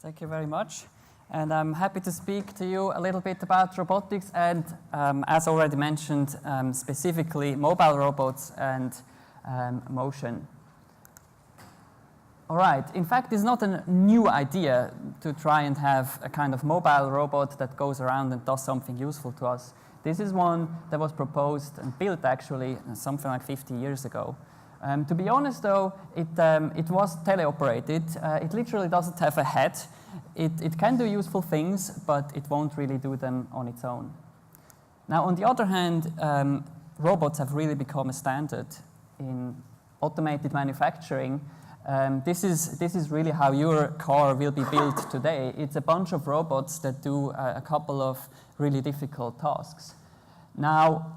Thank you very much. And I'm happy to speak to you a little bit about robotics and, as already mentioned, specifically mobile robots and motion. All right, in fact, it's not a new idea to try and have a kind of mobile robot that goes around and does something useful to us. This is one that was proposed and built actually something like 50 years ago. To be honest though, it was teleoperated. It literally doesn't have a head. It can do useful things, but it won't really do them on its own. Now, on the other hand, robots have really become a standard in automated manufacturing. This is really how your car will be built today. It's a bunch of robots that do a couple of really difficult tasks. Now,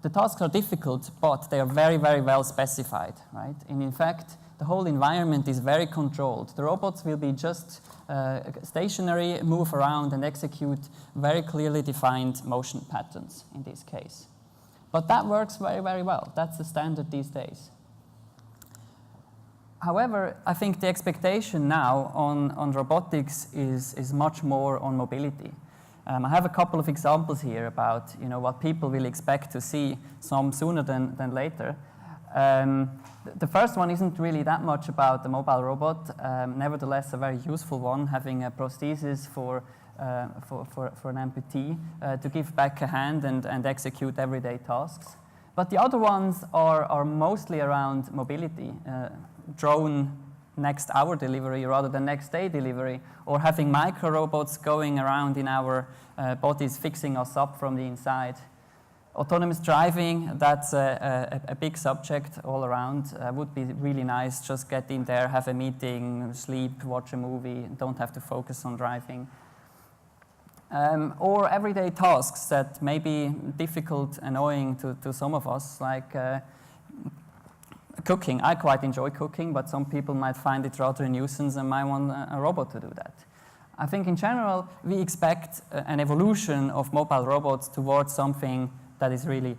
the tasks are difficult, but they are very, very well specified, right? And in fact, the whole environment is very controlled. The robots will be just stationary, move around, and execute very clearly defined motion patterns in this case. But that works very, very well. That's the standard these days. However, I think the expectation now on robotics is much more on mobility. I have a couple of examples here about what people will expect to see, some sooner than later. The first one isn't really that much about the mobile robot, nevertheless a very useful one, having a prosthesis for an amputee to give back a hand and execute everyday tasks. But the other ones are mostly around mobility, drone next hour delivery rather than next day delivery, or having micro robots going around in our bodies, fixing us up from the inside. Autonomous driving, that's a big subject all around. Would be really nice, just get in there, have a meeting, sleep, watch a movie, don't have to focus on driving. Or everyday tasks that may be difficult, annoying to some of us, like cooking. I quite enjoy cooking, but some people might find it rather a nuisance and might want a robot to do that. I think in general, we expect an evolution of mobile robots towards something that is really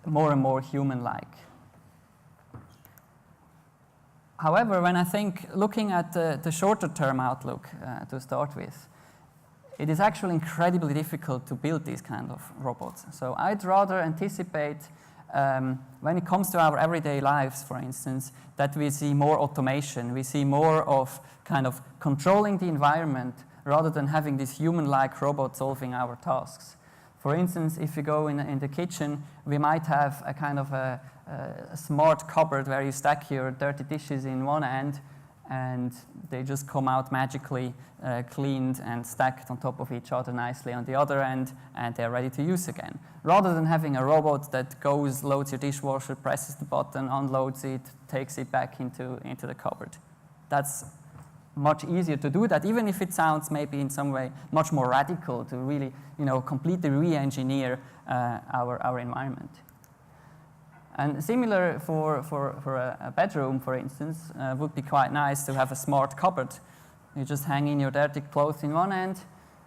more and more human-like. However, when I think, looking at the shorter-term outlook to start with, it is actually incredibly difficult to build these kind of robots. So I'd rather anticipate when it comes to our everyday lives, for instance, that we see more automation, we see more of kind of controlling the environment rather than having this human-like robot solving our tasks. For instance, if you go in the kitchen, we might have a kind of a smart cupboard where you stack your dirty dishes in one end and they just come out magically cleaned and stacked on top of each other nicely on the other end, and they're ready to use again. Rather than having a robot that goes, loads your dishwasher, presses the button, unloads it, takes it back into the cupboard. That's much easier to do that, even if it sounds maybe in some way much more radical to really, completely re-engineer our environment. And similar for a bedroom, for instance, would be quite nice to have a smart cupboard. You just hang in your dirty clothes in one end,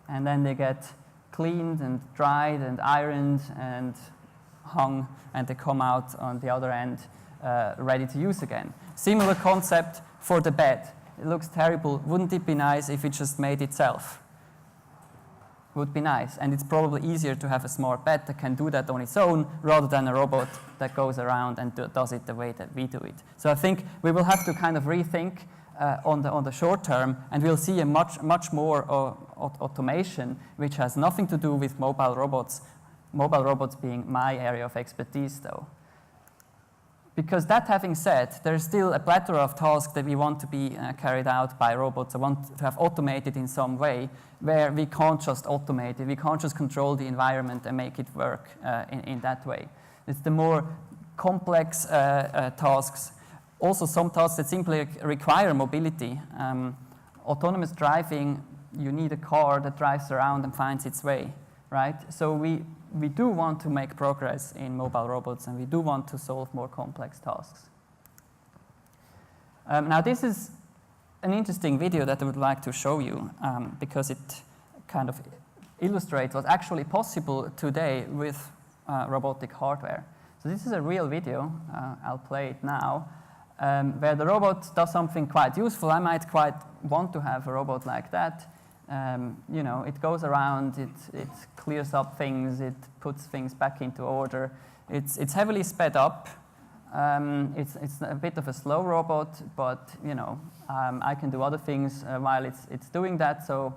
and then they get cleaned and dried and ironed and hung, and they come out on the other end ready to use again. Similar concept for the bed. It looks terrible. Wouldn't it be nice if it just made itself? Would be nice, and it's probably easier to have a smart bed that can do that on its own rather than a robot that goes around and does it the way that we do it. So I think we will have to kind of rethink on the short term, and we'll see a much more automation, which has nothing to do with mobile robots. Mobile robots being my area of expertise, though. Because that having said, there's still a plethora of tasks that we want to be carried out by robots. I want to have automated in some way where we can't just automate it. We can't just control the environment and make it work in that way. It's the more complex tasks. Also, some tasks that simply require mobility. Autonomous driving, you need a car that drives around and finds its way, right? So we do want to make progress in mobile robots, and we do want to solve more complex tasks. Now, this is an interesting video that I would like to show you because it kind of illustrates what's actually possible today with robotic hardware. So this is a real video. I'll play it now. where the robot does something quite useful. I might quite want to have a robot like that. You know, it goes around, it clears up things, it puts things back into order. It's heavily sped up. It's a bit of a slow robot, but you know, I can do other things while it's doing that. So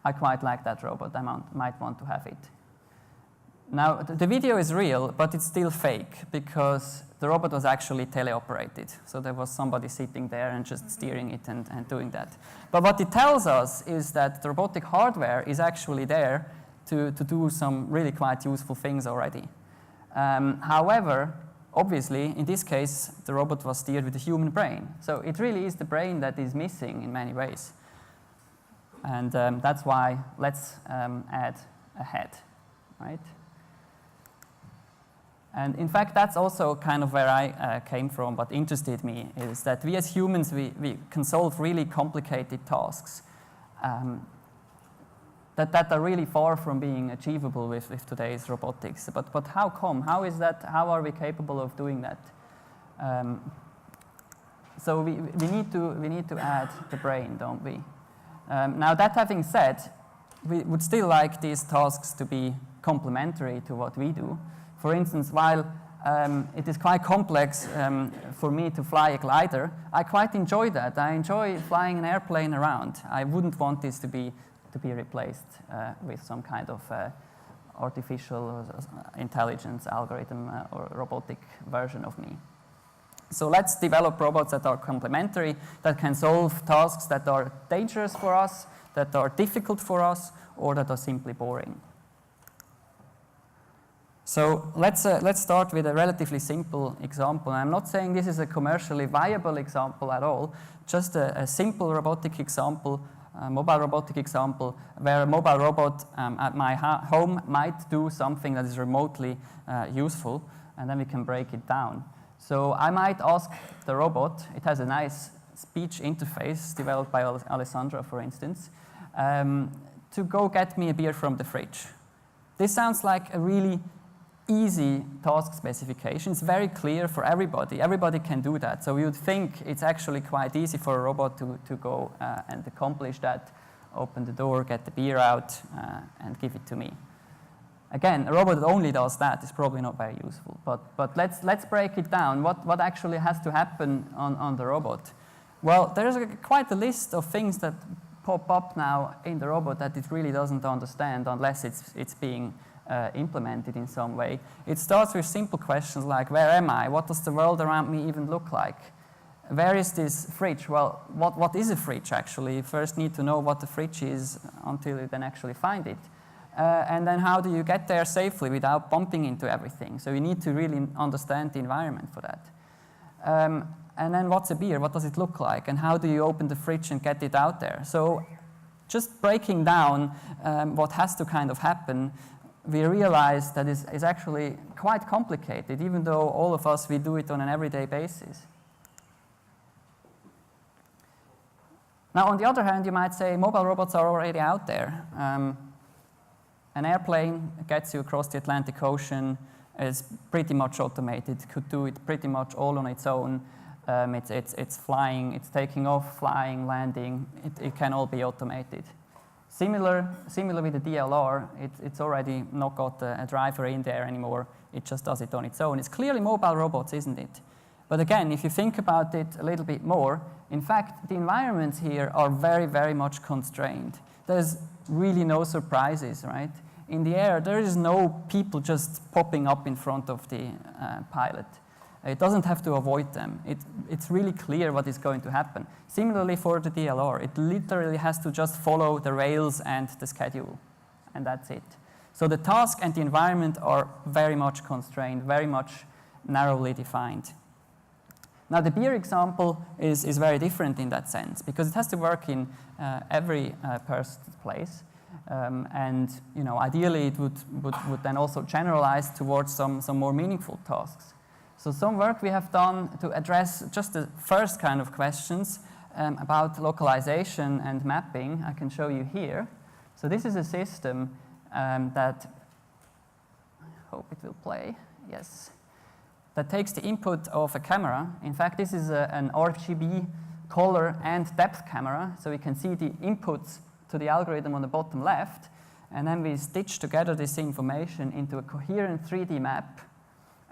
I quite like that robot. I might want to have it. Now, the video is real, but it's still fake because the robot was actually teleoperated. So there was somebody sitting there and just steering it and doing that. But what it tells us is that the robotic hardware is actually there to do some really quite useful things already. However, obviously, in this case, the robot was steered with a human brain. So it really is the brain that is missing in many ways. And that's why let's add a head, right? And in fact, that's also kind of where I came from. What interested me is that we as humans, we can solve really complicated tasks that are really far from being achievable with today's robotics. But how come? How is that? How are we capable of doing that? So we need to add the brain, don't we? Now that having said, we would still like these tasks to be complementary to what we do. For instance, while it is quite complex for me to fly a glider, I quite enjoy that. I enjoy flying an airplane around. I wouldn't want this to be replaced with some kind of artificial intelligence algorithm or robotic version of me. So let's develop robots that are complementary, that can solve tasks that are dangerous for us, that are difficult for us, or that are simply boring. So let's start with a relatively simple example. I'm not saying this is a commercially viable example at all, just a simple robotic example, a mobile robotic example, where a mobile robot at my home might do something that is remotely useful, and then we can break it down. So I might ask the robot, it has a nice speech interface developed by Alessandra, for instance, to go get me a beer from the fridge. This sounds like a really easy task specification. It's very clear for everybody. Everybody can do that. So you would think it's actually quite easy for a robot to go and accomplish that, open the door, get the beer out, and give it to me. Again, a robot that only does that is probably not very useful. But let's break it down. What actually has to happen on the robot? Well, there's quite a list of things that pop up now in the robot that it really doesn't understand unless it's being implemented in some way. It starts with simple questions like, where am I? What does the world around me even look like? Where is this fridge? Well, what is a fridge actually? You first need to know what the fridge is until you then actually find it. And then how do you get there safely without bumping into everything? So you need to really understand the environment for that. And then what's a beer? What does it look like? And how do you open the fridge and get it out there? So just breaking down what has to kind of happen, we realize that is actually quite complicated, even though all of us, we do it on an everyday basis. Now, on the other hand, you might say mobile robots are already out there. An airplane gets you across the Atlantic Ocean. It's pretty much automated. It could do it pretty much all on its own. It's flying, it's taking off, flying, landing. It can all be automated. Similar with the DLR, it's already not got a driver in there anymore. It just does it on its own. It's clearly mobile robots, isn't it? But again, if you think about it a little bit more, in fact, the environments here are very, very much constrained. There's really no surprises, right? In the air, there is no people just popping up in front of the pilot. It doesn't have to avoid them. It's really clear what is going to happen. Similarly for the DLR, it literally has to just follow the rails and the schedule, and that's it. So the task and the environment are very much constrained, very much narrowly defined. Now the beer example is very different in that sense, because it has to work in every person's place. And ideally it would then also generalize towards some more meaningful tasks. So some work we have done to address just the first kind of questions about localization and mapping, I can show you here. So this is a system that, I hope it will play, yes. that takes the input of a camera. In fact, this is an RGB color and depth camera, so we can see the inputs to the algorithm on the bottom left, and then we stitch together this information into a coherent 3D map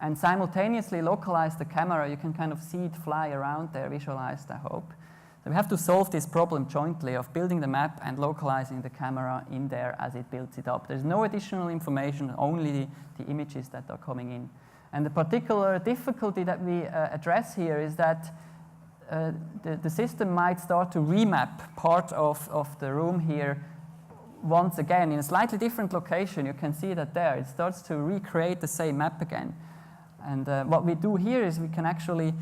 and simultaneously localize the camera. You can kind of see it fly around there, visualized, I hope. So we have to solve this problem jointly of building the map and localizing the camera in there as it builds it up. There's no additional information, only the images that are coming in. And the particular difficulty that we address here is that the system might start to remap part of the room here once again in a slightly different location. You can see that there. It starts to recreate the same map again. And what we do here is we can actually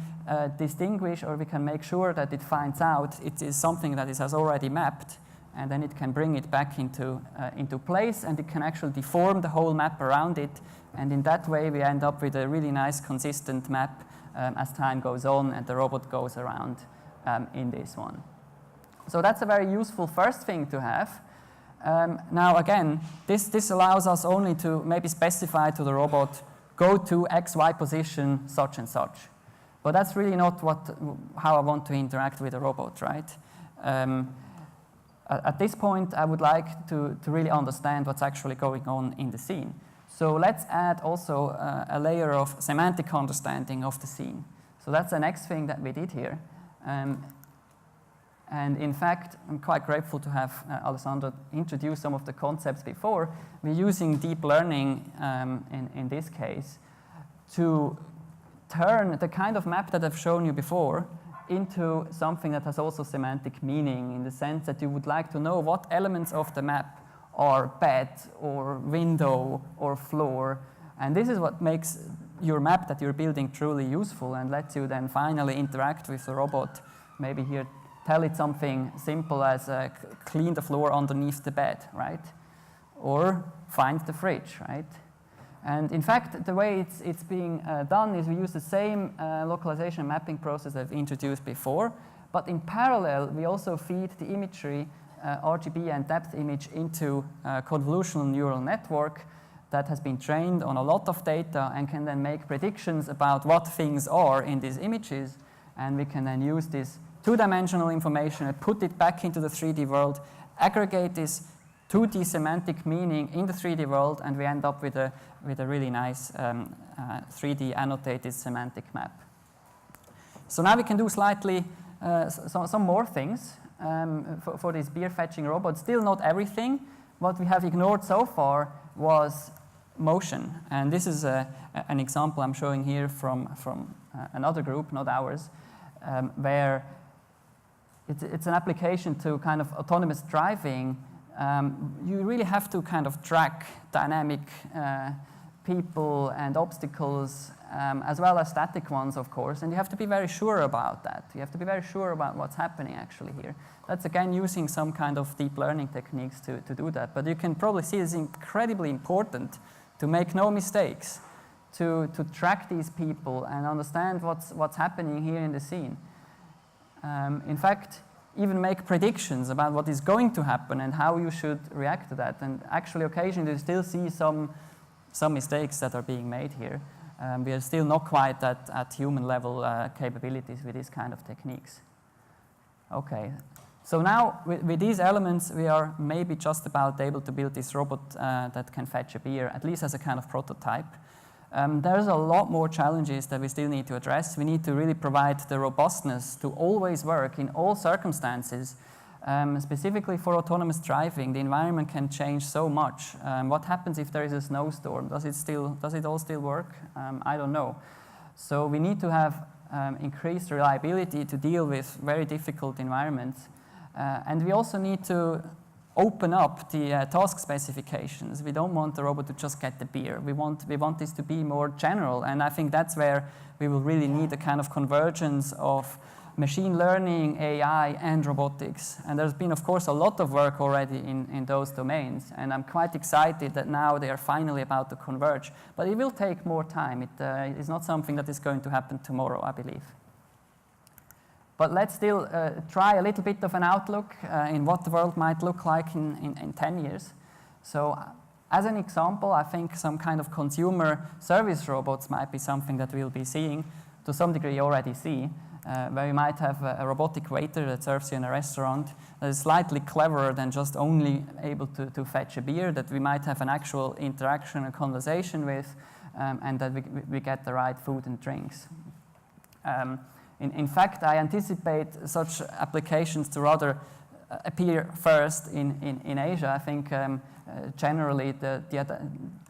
distinguish, or we can make sure that it finds out it is something that it has already mapped, and then it can bring it back into place, and it can actually deform the whole map around it. And in that way, we end up with a really nice, consistent map as time goes on and the robot goes around in this one. So that's a very useful first thing to have. Now again, this allows us only to maybe specify to the robot, go to XY position, such and such. But that's really not how I want to interact with a robot, right? At this point, I would like to really understand what's actually going on in the scene. So let's add also a layer of semantic understanding of the scene. So that's the next thing that we did here. And in fact, I'm quite grateful to have Alessandro introduce some of the concepts before. We're using deep learning in this case to turn the kind of map that I've shown you before into something that has also semantic meaning, in the sense that you would like to know what elements of the map are bed or window or floor. And this is what makes your map that you're building truly useful and lets you then finally interact with the robot. Maybe here, tell it something simple as clean the floor underneath the bed, right? Or find the fridge, right? And in fact, the way it's being done is we use the same localization mapping process I've introduced before, but in parallel, we also feed the imagery, RGB and depth image, into a convolutional neural network that has been trained on a lot of data and can then make predictions about what things are in these images. And we can then use this two-dimensional information and put it back into the 3D world, aggregate this 2D semantic meaning in the 3D world, and we end up with a really nice 3D annotated semantic map. So now we can do slightly some more things for this beer fetching robot. Still not everything. What we have ignored so far was motion. And this is an example I'm showing here from another group, not ours, where it's an application to kind of autonomous driving. You really have to kind of track dynamic people and obstacles, as well as static ones, of course, and you have to be very sure about that. You have to be very sure about what's happening actually here. That's again using some kind of deep learning techniques to do that, but you can probably see it's incredibly important to make no mistakes, to track these people and understand what's happening here in the scene. In fact, even make predictions about what is going to happen and how you should react to that. And actually, occasionally, you still see some mistakes that are being made here. We are still not quite at human level capabilities with these kind of techniques. Okay, so now with these elements, we are maybe just about able to build this robot that can fetch a beer, at least as a kind of prototype. There's a lot more challenges that we still need to address. We need to really provide the robustness to always work in all circumstances. Specifically for autonomous driving, the environment can change so much. What happens if there is a snowstorm? Does it all still work? I don't know. So we need to have increased reliability to deal with very difficult environments. And we also need to open up the task specifications. We don't want the robot to just get the beer. We want this to be more general, and I think that's where we will really need a kind of convergence of machine learning, AI, and robotics. And there's been, of course, a lot of work already in those domains, and I'm quite excited that now they are finally about to converge. But it will take more time. It is not something that is going to happen tomorrow, I believe. But let's still try a little bit of an outlook in what the world might look like in 10 years. So As an example, I think some kind of consumer service robots might be something that we'll be seeing, to some degree you already see, where you might have a robotic waiter that serves you in a restaurant that is slightly cleverer than just only able to fetch a beer, that we might have an actual interaction, a conversation with, and that we get the right food and drinks. In fact, I anticipate such applications to rather appear first in Asia. I think generally the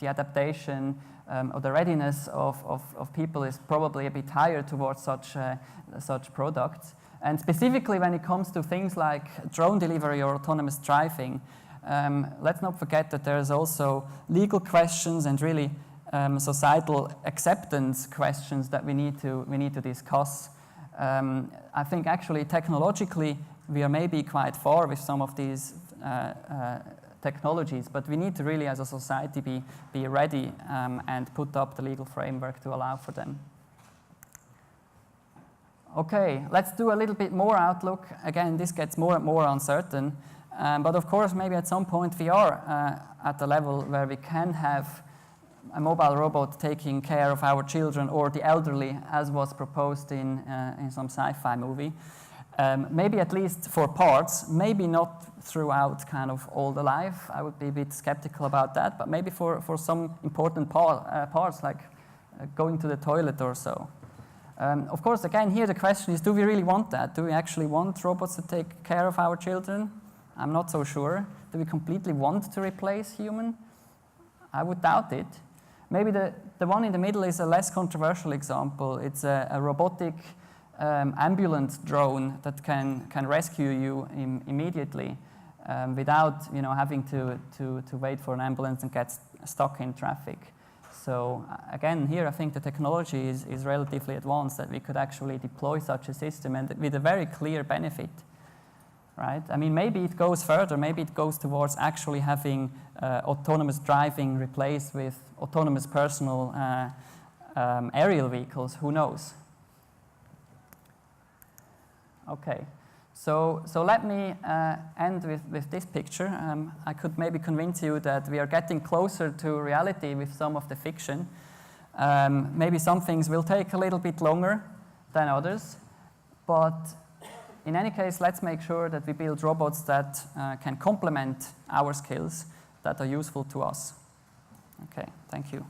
adaptation or the readiness of people is probably a bit higher towards such products. And specifically when it comes to things like drone delivery or autonomous driving, let's not forget that there's also legal questions and really societal acceptance questions that we need to discuss. I think actually technologically we are maybe quite far with some of these technologies, but we need to really as a society be ready and put up the legal framework to allow for them. Okay, let's do a little bit more outlook. Again, this gets more and more uncertain, but of course maybe at some point we are at the level where we can have a mobile robot taking care of our children or the elderly, as was proposed in some sci-fi movie. Maybe at least for parts, maybe not throughout kind of all the life. I would be a bit skeptical about that, but maybe for some important parts like going to the toilet or so. Of course, again, here the question is, do we really want that? Do we actually want robots to take care of our children? I'm not so sure. Do we completely want to replace human? I would doubt it. Maybe the one in the middle is a less controversial example. It's a robotic ambulance drone that can rescue you immediately without having to wait for an ambulance and get stuck in traffic. So again, here I think the technology is relatively advanced that we could actually deploy such a system and with a very clear benefit. Right? I mean, maybe it goes further. Maybe it goes towards actually having autonomous driving replaced with autonomous personal aerial vehicles. Who knows? Okay, so let me end with this picture. I could maybe convince you that we are getting closer to reality with some of the fiction. Maybe some things will take a little bit longer than others, but in any case, let's make sure that we build robots that can complement our skills that are useful to us. Okay, thank you.